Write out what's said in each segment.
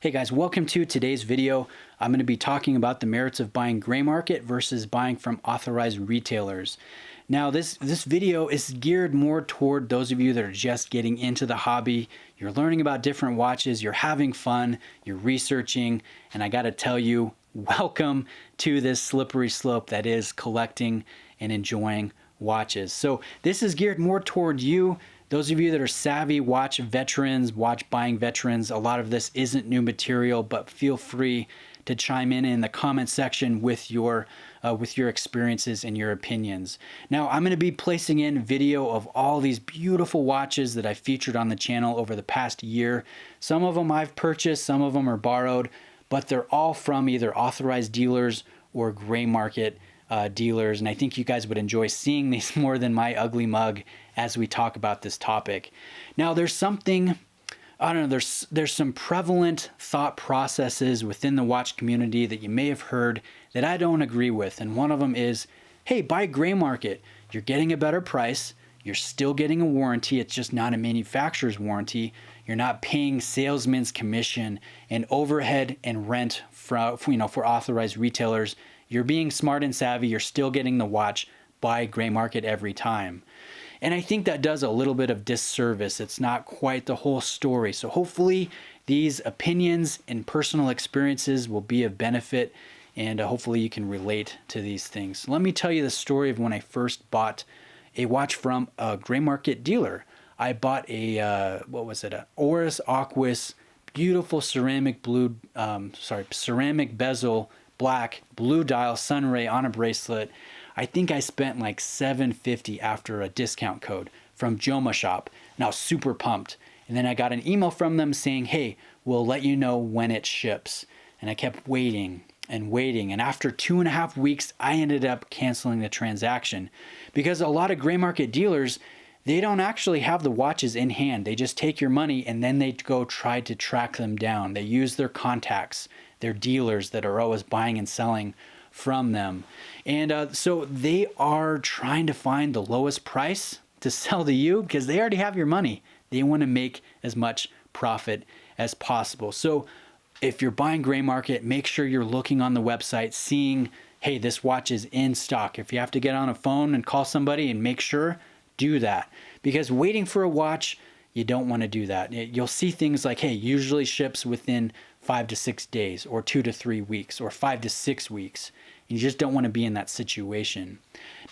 Hey guys, welcome to today's video. I'm going to be talking about the merits of buying gray market versus buying from authorized retailers. Now this video is geared more toward those of you that are just getting into the hobby. You're learning about different watches, you're having fun, you're researching, and I got to tell you, welcome to this slippery slope that is collecting and enjoying watches. So this is geared more toward you. Those of you that are savvy watch veterans, watch buying veterans, a lot of this isn't new material, but feel free to chime in the comment section with your experiences and your opinions. Now, I'm going to be placing in video of all these beautiful watches that I featured on the channel over the past year. Some of them I've purchased, some of them are borrowed, but they're all from either authorized dealers or gray market dealers, and I think you guys would enjoy seeing these more than my ugly mug as we talk about this topic. Now, there's something, I don't know, there's some prevalent thought processes within the watch community that you may have heard that I don't agree with, and one of them is, hey, buy gray market. You're getting a better price. You're still getting a warranty. It's just not a manufacturer's warranty. You're not paying salesman's commission and overhead and rent for authorized retailers. You're being smart and savvy. You're still getting the watch by gray market every time. And I think that does a little bit of disservice. It's not quite the whole story. So hopefully these opinions and personal experiences will be of benefit, and hopefully you can relate to these things. Let me tell you the story of when I first bought a watch from a gray market dealer. I bought a, an Oris Aquis, beautiful ceramic bezel, black, blue dial, sunray on a bracelet. I think I spent like $750 after a discount code from Joma Shop. And I was super pumped. And then I got an email from them saying, hey, we'll let you know when it ships. And I kept waiting and waiting. And after 2.5 weeks, I ended up canceling the transaction because a lot of gray market dealers, they don't actually have the watches in hand. They just take your money and then they go try to track them down. They use their contacts, their dealers that are always buying and selling from them. And so they are trying to find the lowest price to sell to you because they already have your money. They want to make as much profit as possible. So if you're buying gray market, make sure you're looking on the website, seeing, hey, this watch is in stock. If you have to get on a phone and call somebody and make sure, do that. Because waiting for a watch, you don't want to do that. You'll see things like, hey, usually ships within 5 to 6 days, or 2 to 3 weeks, or 5 to 6 weeks. You just don't want to be in that situation.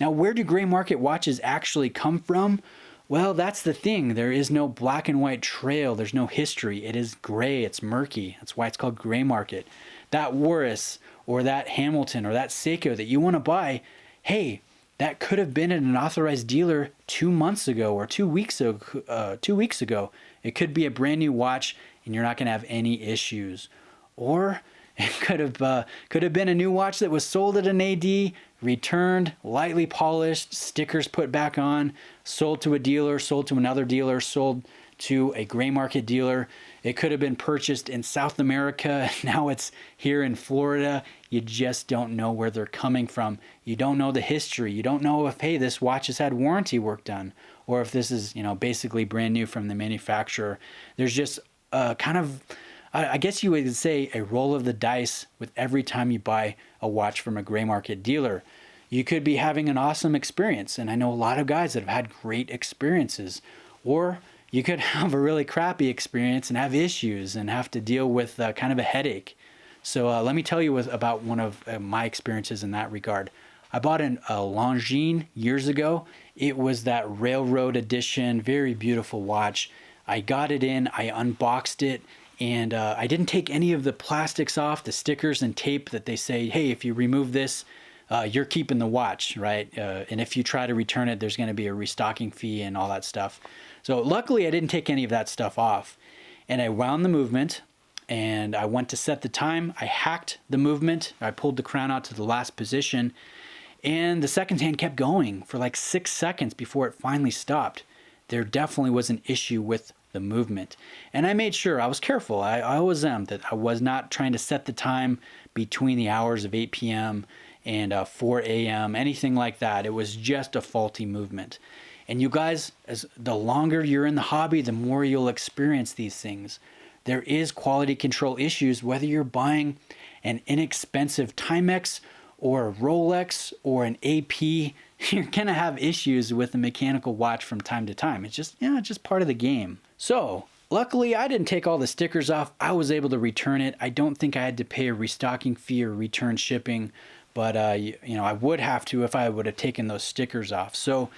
Now, where do gray market watches actually come from? Well, that's the thing. There is no black and white trail. There's no history. It is gray. It's murky. That's why it's called gray market. That Oris or that Hamilton or that Seiko that you want to buy, hey, that could have been at an authorized dealer 2 months ago or 2 weeks ago. 2 weeks ago. It could be a brand new watch, and you're not going to have any issues. Or it could have been a new watch that was sold at an AD, returned, lightly polished, stickers put back on, sold to a dealer, sold to another dealer, sold to a gray market dealer. It could have been purchased in South America. Now it's here in Florida. You just don't know where they're coming from. You don't know the history. You don't know if, hey, this watch has had warranty work done, or if this is, basically brand new from the manufacturer. There's just kind of, I guess you would say, a roll of the dice with every time you buy a watch from a gray market dealer. You could be having an awesome experience, and I know a lot of guys that have had great experiences. Or you could have a really crappy experience and have issues and have to deal with kind of a headache. So let me tell you about one of my experiences in that regard. I bought a Longines years ago. It was that railroad edition, very beautiful watch. I got it in, I unboxed it, and I didn't take any of the plastics off, the stickers and tape that they say, hey, if you remove this, you're keeping the watch, right? And if you try to return it, there's going to be a restocking fee and all that stuff. So luckily, I didn't take any of that stuff off. And I wound the movement, and I went to set the time. I hacked the movement. I pulled the crown out to the last position, and the second hand kept going for like 6 seconds before it finally stopped. There definitely was an issue with the movement. And I made sure, I was careful, I always am, that I was not trying to set the time between the hours of 8 p.m. and 4 a.m., anything like that. It was just a faulty movement. And you guys, as the longer you're in the hobby, the more you'll experience these things. there is quality control issues, whether you're buying an inexpensive Timex or a Rolex or an AP. You're going to have issues with a mechanical watch from time to time. It's just, it's just part of the game. So luckily, I didn't take all the stickers off. I was able to return it. I don't think I had to pay a restocking fee or return shipping, but I would have to if I would have taken those stickers off. So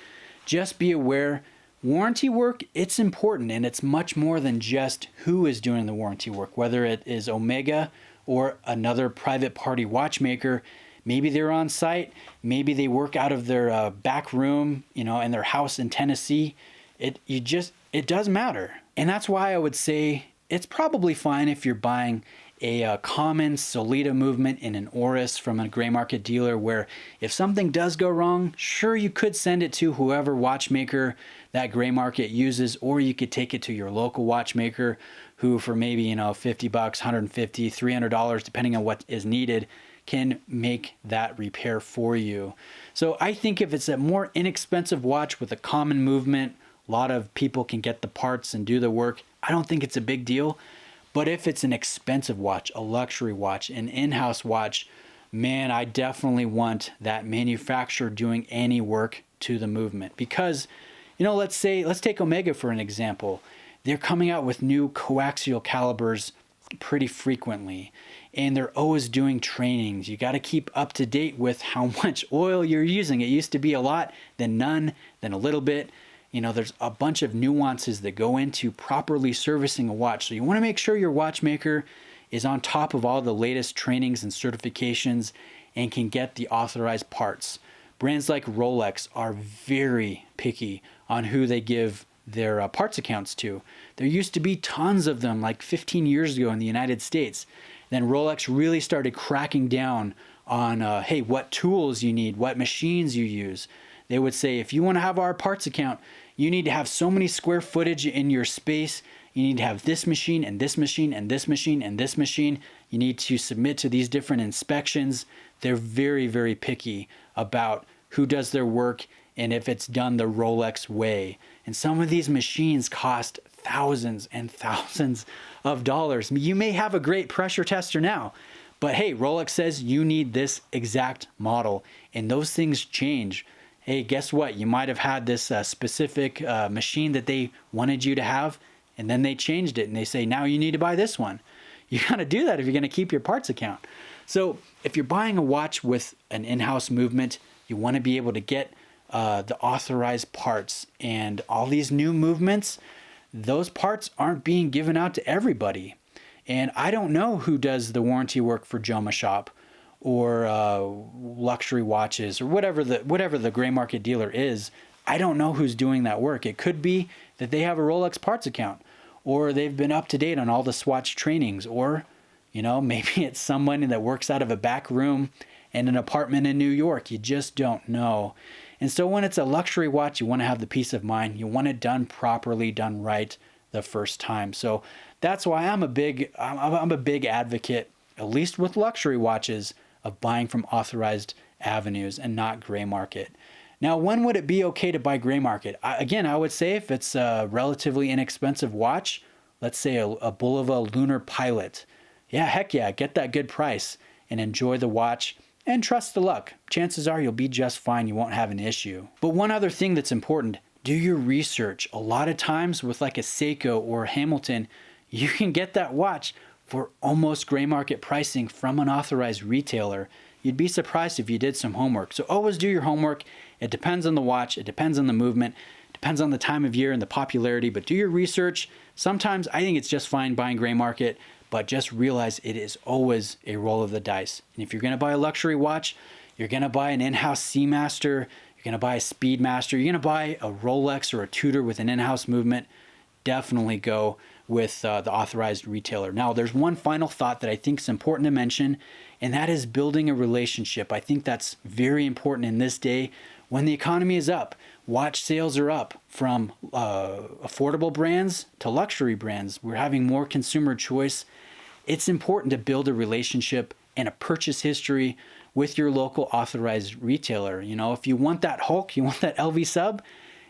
just be aware, warranty work, it's important, and it's much more than just who is doing the warranty work, whether it is Omega or another private party watchmaker. Maybe they're on site, maybe they work out of their back room, in their house in Tennessee. It does matter. And that's why I would say it's probably fine if you're buying a common Solita movement in an Oris from a gray market dealer, where if something does go wrong, sure, you could send it to whoever watchmaker that gray market uses, or you could take it to your local watchmaker who for maybe, $50, $150, $300, depending on what is needed, can make that repair for you. So I think if it's a more inexpensive watch with a common movement, a lot of people can get the parts and do the work, I don't think it's a big deal. But if it's an expensive watch, a luxury watch, an in-house watch, man, I definitely want that manufacturer doing any work to the movement. Because, let's take Omega for an example. They're coming out with new coaxial calibers pretty frequently, and they're always doing trainings. You got to keep up to date with how much oil you're using. It used to be a lot, then none, then a little bit. There's a bunch of nuances that go into properly servicing a watch. So you want to make sure your watchmaker is on top of all the latest trainings and certifications and can get the authorized parts. Brands like Rolex are very picky on who they give their parts accounts to. There used to be tons of them like 15 years ago in the United States. Then Rolex really started cracking down on, hey, what tools you need, what machines you use. They would say, if you want to have our parts account, you need to have so many square footage in your space. You need to have this machine and this machine and this machine and this machine. You need to submit to these different inspections. They're very, very picky about who does their work and if it's done the Rolex way. And some of these machines cost thousands and thousands of dollars. You may have a great pressure tester now, but hey, Rolex says you need this exact model, and those things change. Hey, guess what? You might have had this specific machine that they wanted you to have, and then they changed it and they say, now you need to buy this one. You got to do that if you're going to keep your parts account. So if you're buying a watch with an in-house movement, you want to be able to get the authorized parts. And all these new movements, those parts aren't being given out to everybody. And I don't know who does the warranty work for Joma Shop or luxury watches or whatever the gray market dealer is. I don't know who's doing that work. It could be that they have a Rolex parts account, or they've been up to date on all the Swatch trainings, or maybe it's someone that works out of a back room in an apartment in New York. You just don't know. And so when it's a luxury watch, you want to have the peace of mind. You want it done properly, done right the first time. So that's why I'm a big advocate, at least with luxury watches, of buying from authorized avenues and not gray market. Now, when would it be okay to buy gray market? I would say if it's a relatively inexpensive watch, let's say a Bulova Lunar Pilot. Yeah, heck yeah, get that good price and enjoy the watch and trust the luck. Chances are you'll be just fine. You won't have an issue. But one other thing that's important, do your research. A lot of times with like a Seiko or a Hamilton, you can get that watch for almost gray market pricing from an authorized retailer. You'd be surprised if you did some homework. So always do your homework. It depends on the watch. It depends on the movement. It depends on the time of year and the popularity, but do your research. Sometimes I think it's just fine buying gray market, but just realize it is always a roll of the dice. And if you're going to buy a luxury watch, you're going to buy an in-house Seamaster, you're going to buy a Speedmaster, you're going to buy a Rolex or a Tudor with an in-house movement, definitely go with the authorized retailer. Now, there's one final thought that I think is important to mention, and that is building a relationship. I think that's very important in this day when the economy is up. Watch sales are up from affordable brands to luxury brands. We're having more consumer choice. It's important to build a relationship and a purchase history with your local authorized retailer. If you want that Hulk, you want that LV sub,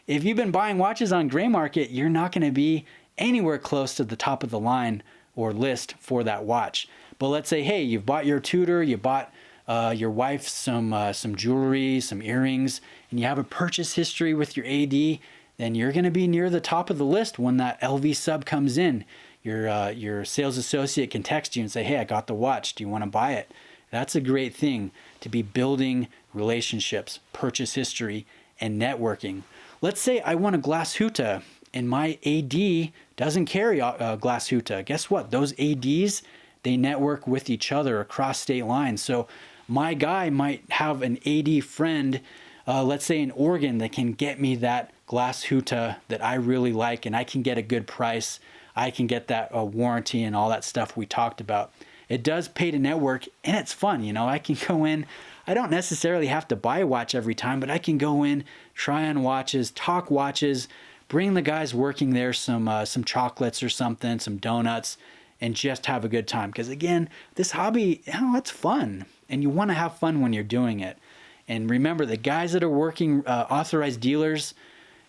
if you've been buying watches on gray market, you're not going to be anywhere close to the top of the line or list for that watch. But let's say, hey, you've bought your tutor, you bought your wife some jewelry, some earrings, and you have a purchase history with your AD, then you're going to be near the top of the list when that LV sub comes in. Your sales associate can text you and say, hey, I got the watch. Do you want to buy it? That's a great thing to be building relationships, purchase history, and networking. Let's say I want a glass Huta and my AD doesn't carry a glass Huta. Guess what? Those ADs, they network with each other across state lines. So my guy might have an AD friend, let's say in Oregon, that can get me that glass Huta that I really like, and I can get a good price. I can get that warranty and all that stuff we talked about. It does pay to network, and it's fun. You know, I can go in. I don't necessarily have to buy a watch every time, but I can go in, try on watches, talk watches, bring the guys working there some chocolates or something, some donuts, and just have a good time. Because again, this hobby, it's fun, and you want to have fun when you're doing it. And remember, the guys that are working authorized dealers,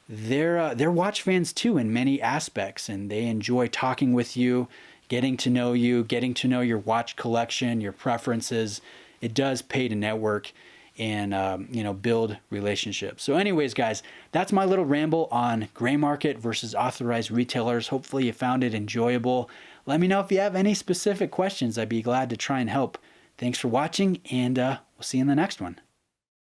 they're watch fans too in many aspects, and they enjoy talking with you, getting to know your watch collection, your preferences. It does pay to network and build relationships. So anyways, guys, that's my little ramble on gray market versus authorized retailers. Hopefully you found it enjoyable. Let me know if you have any specific questions. I'd be glad to try and help. Thanks for watching, and we'll see you in the next one.